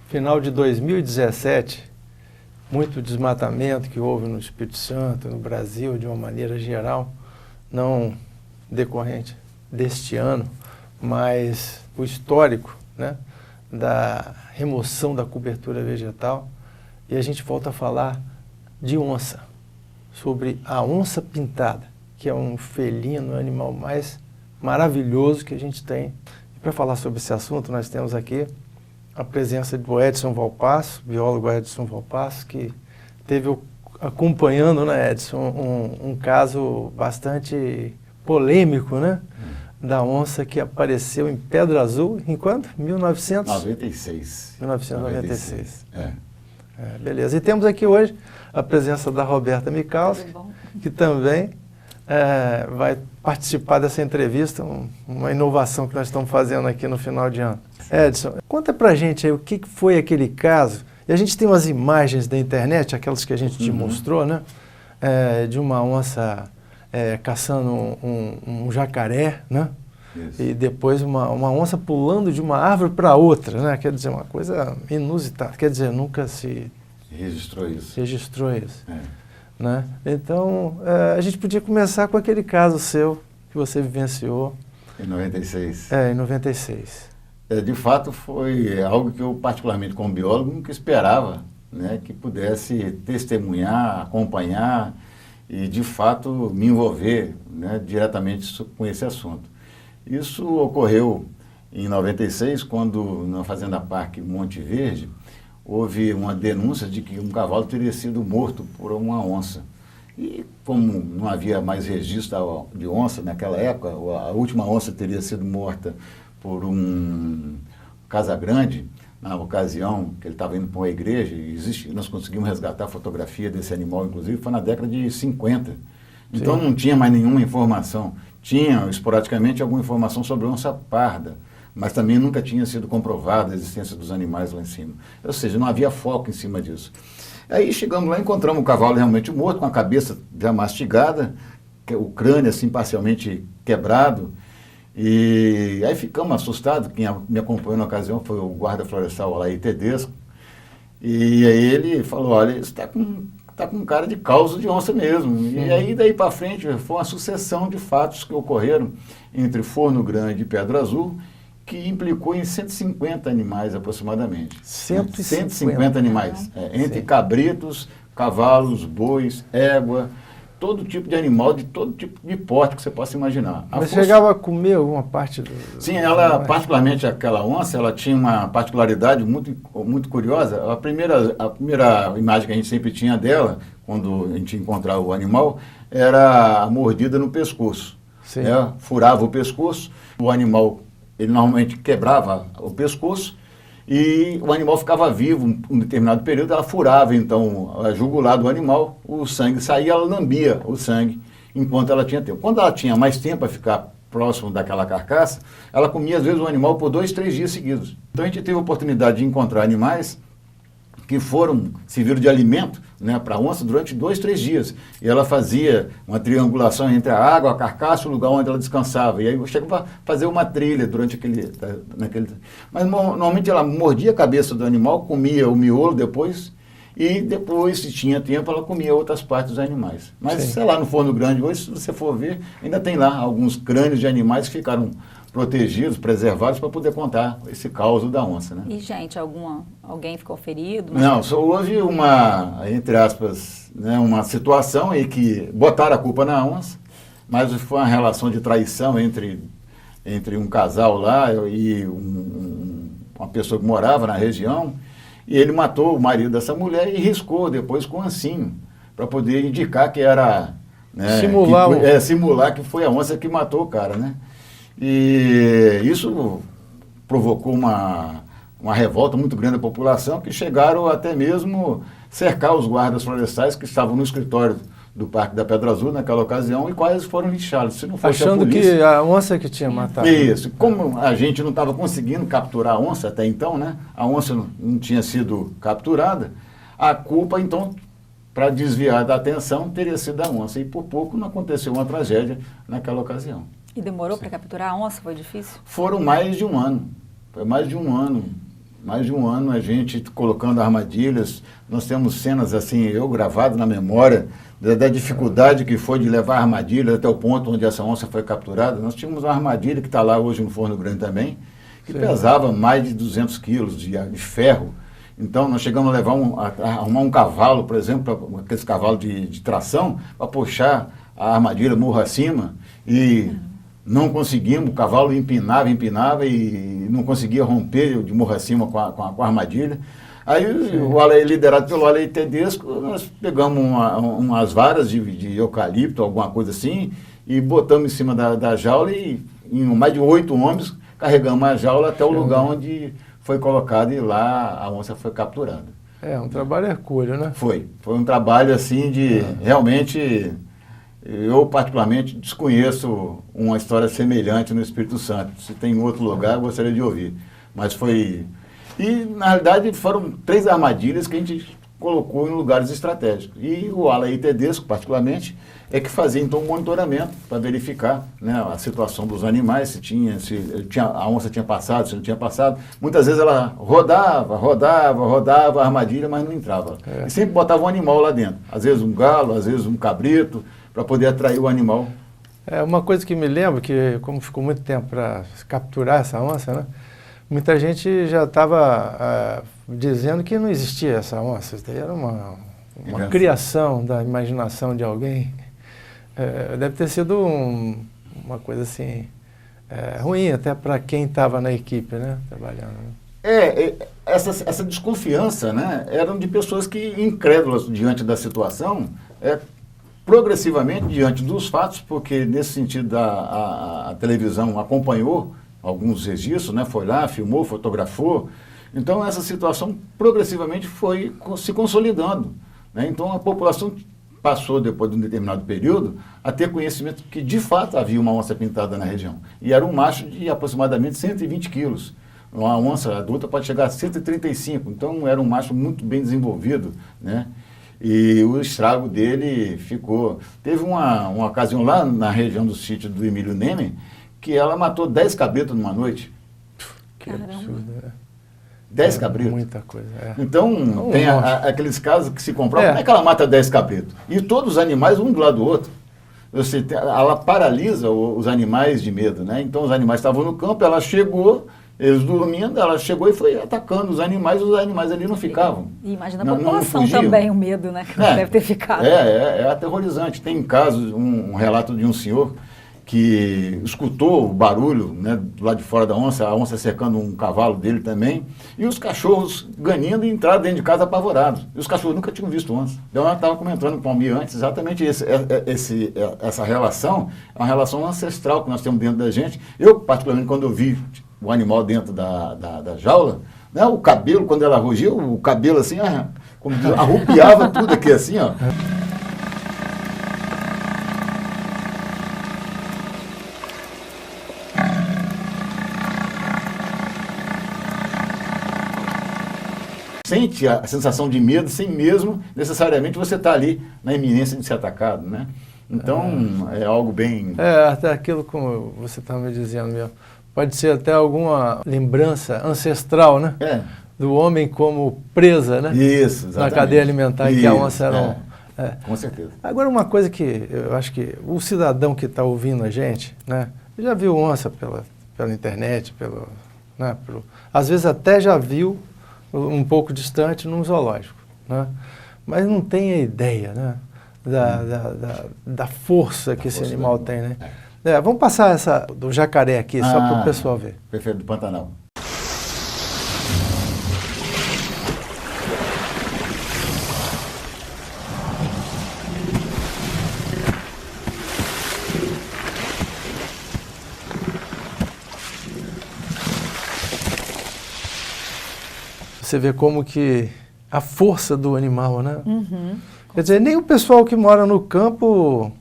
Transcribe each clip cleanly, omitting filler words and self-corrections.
Final de 2017, muito desmatamento que houve no Espírito Santo, no Brasil, de uma maneira geral, não decorrente deste ano, mas o histórico, né, da remoção da cobertura vegetal. E a gente volta a falar de onça, sobre a onça pintada, que é um felino, o animal mais maravilhoso que a gente tem. E para falar sobre esse assunto, nós temos aqui a presença do Edson Valpasso, biólogo Edson Valpasso, que esteve acompanhando, né, Edson, um caso bastante polêmico, né, da onça que apareceu em Pedra Azul, em quando? 1996. 1996. Beleza. E temos aqui hoje a presença da Roberta Michalski, que também vai participar dessa entrevista, uma inovação que nós estamos fazendo aqui no final de ano. Edson, conta pra gente aí o que foi aquele caso. E a gente tem umas imagens da internet, aquelas que a gente te mostrou, né? De uma onça caçando um jacaré, né? Isso. E depois uma onça pulando de uma árvore para outra, né? Quer dizer, uma coisa inusitada. Quer dizer, nunca se registrou isso. Né? Então, a gente podia começar com aquele caso seu que você vivenciou. Em 96. Em 96. De fato, foi algo que eu, particularmente como biólogo, nunca esperava, né, que pudesse testemunhar, acompanhar e, de fato, me envolver, né, diretamente com esse assunto. Isso ocorreu em 96, quando, na Fazenda Parque Monte Verde, houve uma denúncia de que um cavalo teria sido morto por uma onça. E como não havia mais registro de onça naquela época, a última onça teria sido morta por um Casagrande, na ocasião que ele estava indo para uma igreja, nós conseguimos resgatar a fotografia desse animal, inclusive, foi na década de 50. Então não tinha mais nenhuma informação. Tinha, esporadicamente, alguma informação sobre onça parda, mas também nunca tinha sido comprovada a existência dos animais lá em cima. Ou seja, não havia foco em cima disso. Aí chegamos lá e encontramos o cavalo realmente morto, com a cabeça já mastigada, o crânio assim parcialmente quebrado. E aí ficamos assustados. Quem me acompanhou na ocasião foi o guarda florestal Alair Tedesco. E aí ele falou, olha, isso está com cara de causa de onça mesmo. E aí daí para frente foi uma sucessão de fatos que ocorreram entre Forno Grande e Pedra Azul, que implicou em 150 animais aproximadamente. 150 animais, entre cabritos, cavalos, bois, égua, todo tipo de animal, de todo tipo de porte que você possa imaginar. Mas chegava a comer alguma parte do... Sim, ela, particularmente aquela onça, ela tinha uma particularidade muito, muito curiosa. A primeira imagem que a gente sempre tinha dela, quando a gente encontrava o animal, era a mordida no pescoço. Né? Furava o pescoço, o animal, ele normalmente quebrava o pescoço, e o animal ficava vivo um determinado período, ela furava então a jugular do animal, o sangue saía, ela lambia o sangue enquanto ela tinha tempo. Quando ela tinha mais tempo a ficar próximo daquela carcaça, ela comia às vezes o animal por 2, 3 dias seguidos. Então a gente teve a oportunidade de encontrar animais que serviram de alimento, né, para a onça durante 2, 3 dias. E ela fazia uma triangulação entre a água, a carcaça e o lugar onde ela descansava. E aí eu chegava a fazer uma trilha durante naquele... Mas normalmente ela mordia a cabeça do animal, comia o miolo depois, e depois, se tinha tempo, ela comia outras partes dos animais. Mas, sei lá, no Forno Grande hoje, se você for ver, ainda tem lá alguns crânios de animais que ficaram protegidos, preservados, para poder contar esse caos da onça, né? E, gente, alguém ficou ferido? Não, só houve uma, entre aspas, né, uma situação em que botaram a culpa na onça, mas foi uma relação de traição entre um casal lá e uma pessoa que morava na região, e ele matou o marido dessa mulher e riscou depois com um ancinho, para poder indicar que era... Né, simular que foi a onça que matou o cara, né? E isso provocou uma revolta muito grande da população, que chegaram até mesmo cercar os guardas florestais que estavam no escritório do Parque da Pedra Azul naquela ocasião e quase foram linchados. Se não fosse Achando a polícia, que a onça que tinha matado. isso. Como a gente não estava conseguindo capturar a onça até então, né? A onça não tinha sido capturada, a culpa, então, para desviar da atenção, teria sido da onça. E por pouco não aconteceu uma tragédia naquela ocasião. E demorou para capturar a onça? Foi difícil? Foram mais de um ano. Foi mais de um ano. Mais de um ano a gente colocando armadilhas. Nós temos cenas assim, eu gravado na memória, da dificuldade que foi de levar armadilha até o ponto onde essa onça foi capturada. Nós tínhamos uma armadilha que está lá hoje no Forno Grande também, que pesava mais de 200 quilos de ferro. Então nós chegamos a levar a arrumar um cavalo, por exemplo, aqueles cavalos de tração, para puxar a armadilha morro acima e não conseguimos, o cavalo empinava e não conseguia romper de morro acima com a armadilha. Aí, liderado pelo Alei Tedesco, nós pegamos umas varas de eucalipto, alguma coisa assim, e botamos em cima da jaula e, em mais de 8 homens, carregamos a jaula até o lugar onde foi colocado e lá a onça foi capturada. É, um trabalho hercúleo, né? Foi um trabalho assim de, realmente, eu particularmente desconheço uma história semelhante no Espírito Santo. Se tem em outro lugar, eu gostaria de ouvir. Mas foi... E, na realidade, foram 3 armadilhas que a gente colocou em lugares estratégicos. E o Alei Tedesco, particularmente, é que fazia, então, um monitoramento para verificar, né, a situação dos animais, se a onça tinha passado, se não tinha passado. Muitas vezes ela rodava a armadilha, mas não entrava. E sempre botava um animal lá dentro. Às vezes um galo, às vezes um cabrito, para poder atrair o animal. É uma coisa que me lembro, que como ficou muito tempo para capturar essa onça, né? Muita gente já estava dizendo que não existia essa onça. Isso daí era uma criação da imaginação de alguém. Deve ter sido uma coisa assim, ruim até para quem estava na equipe, né? Trabalhando. Essa desconfiança, né, eram de pessoas que, incrédulas diante da situação, progressivamente diante dos fatos, porque nesse sentido a televisão acompanhou alguns registros, né, foi lá, filmou, fotografou. Então essa situação progressivamente foi se consolidando, né? Então a população passou, depois de um determinado período, a ter conhecimento que de fato havia uma onça pintada na região. E era um macho de aproximadamente 120 quilos. Uma onça adulta pode chegar a 135, então era um macho muito bem desenvolvido, né? E o estrago dele ficou... Teve uma ocasião lá na região do sítio do Emílio Neme, que ela matou 10 cabritos numa noite. Que absurdo, né? 10 cabritos. Muita coisa, Então, tem aqueles casos que se comprovam. Como é que ela mata 10 cabritos? E todos os animais, um do lado do outro. Ela paralisa os animais de medo, né? Então, os animais estavam no campo, ela chegou, eles dormindo, ela chegou e foi atacando os animais ali não ficavam. E imagina a população também, o medo, né? Que deve ter ficado. É aterrorizante. Tem casos, um relato de um senhor que escutou o barulho, né, do lado de fora da onça, a onça cercando um cavalo dele também, e os cachorros ganindo e entraram dentro de casa apavorados. E os cachorros nunca tinham visto onça. Então, eu estava comentando com o Almir antes, exatamente essa relação, é uma relação ancestral que nós temos dentro da gente. Eu, particularmente, quando eu vi o animal dentro da jaula, né, o cabelo, quando ela rugiu, o cabelo assim, como diz, arrupiava tudo aqui assim, ó. Sente a sensação de medo sem mesmo necessariamente você estar ali na iminência de ser atacado, né? Então, é algo bem... até aquilo como você estava me dizendo mesmo. Pode ser até alguma lembrança ancestral, né? Do homem como presa, né? Isso, exatamente. Na cadeia alimentar, em que a onça era com certeza. Agora, uma coisa que eu acho que o cidadão que está ouvindo a gente, né? Já viu onça pela internet, às vezes até já viu um pouco distante num zoológico, né? Mas não tem a ideia, né? Da força que esse animal tem, né? Vamos passar essa do jacaré aqui, só para o pessoal ver. Perfeito, do Pantanal. Você vê como que a força do animal, né? Uhum. Quer dizer, nem o pessoal que mora no campo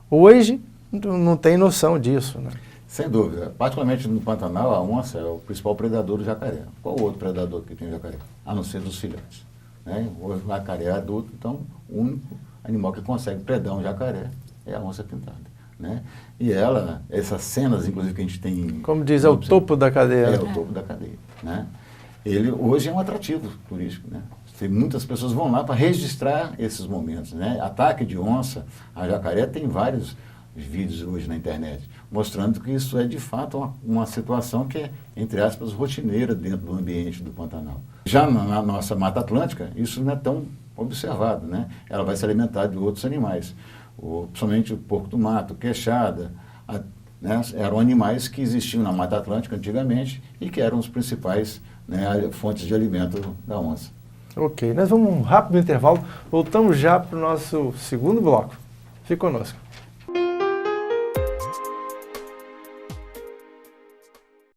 hoje não tem noção disso, né? Sem dúvida. Particularmente no Pantanal, a onça é o principal predador do jacaré. Qual o outro predador que tem o jacaré? A não ser dos filhotes. Né? O jacaré é adulto, então o único animal que consegue predar um jacaré é a onça pintada. Né? E ela, essas cenas, inclusive, que a gente tem... Como diz, é o topo da cadeia. É o topo da cadeia. Né? Ele hoje é um atrativo turístico. Né? Muitas pessoas vão lá para registrar esses momentos. Né? Ataque de onça a jacaré, tem vários vídeos hoje na internet, mostrando que isso é de fato uma situação que é, entre aspas, rotineira dentro do ambiente do Pantanal. Já na nossa Mata Atlântica, isso não é tão observado, né? Ela vai se alimentar de outros animais, principalmente o porco do mato, queixada, né? Eram animais que existiam na Mata Atlântica antigamente e que eram os principais, né, fontes de alimento da onça. Ok, nós vamos um rápido intervalo, voltamos já para o nosso segundo bloco. Fique conosco.